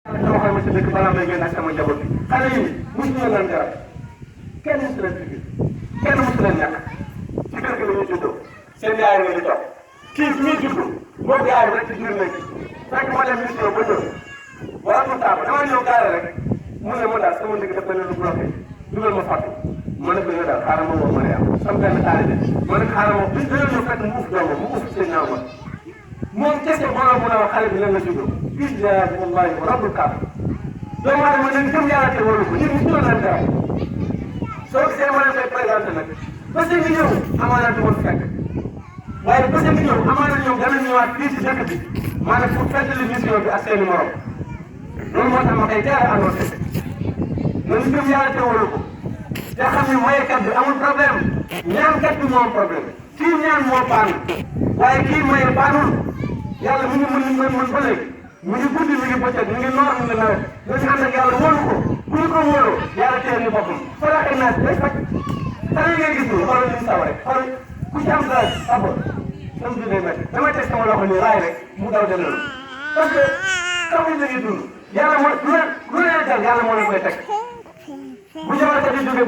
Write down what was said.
sama xel ma si dëkk balaa may génn ak sama njaboot bi xale yi mosu ñu leen garab kenn mosu leen fi kenn mosu leen ñàkk ci kër gi la ñu juddoo seen yaay nga di toog kii bi muy judd moom yaay rek ci biir nekk fekk ma dem mission ba ñëw wala mu taaba dama ñëw gaare rek mu ne ma daal sama ndigg daf mel ne lu bloqué dugal ma fàttu ma ne ko yow daal xaaral ma woo Mariam sama benn taalibe ma ne ko xaaral ma biñ dañoo ñëw fekk mu uuf doomam mu uuf seen ñaaw ma moom kese borom mu ne wax xale bi lan la juddoo billahi wallahi wa rabbul kaaba doomu aadama nañ gëm yàlla te wóolu ko nit ñi ñu leen garab soo gisee ma leen koy présenté nag bés yi ñëw amaana du ma fekk waaye bés yi ñëw amaana ñoom dana ñëwaat fii si dëkk bi maanaam pour fàttali mission bi ak seeni morom loolu moo tax ma koy teel a annoncé nañu gëm yàlla te wóolu ko te xam ne mayekat bi amul problème ñaankat bi moo am problème kii ñaan moo paanu waaye kii maye paanul yàlla mi ngi mën ba léegi mu ngi guddi mi ngi bëccëg mi ngi noor mi ngi nawet dañu ànd ak yàlla wóolu ko bu ñu ko wóoloo yàlla téye ñu boppam falaxee naas day faj xale yi ngay gis nii xoolal li mu saw rek xoolal ku ci am dara sabo sam bi day métti damay teg sama loxo nii raay rek mu daw dem noonu parce que taw yi la ñuy dund yàlla moo lu leen dal yàlla moo leen koy teg bu jamono di jóge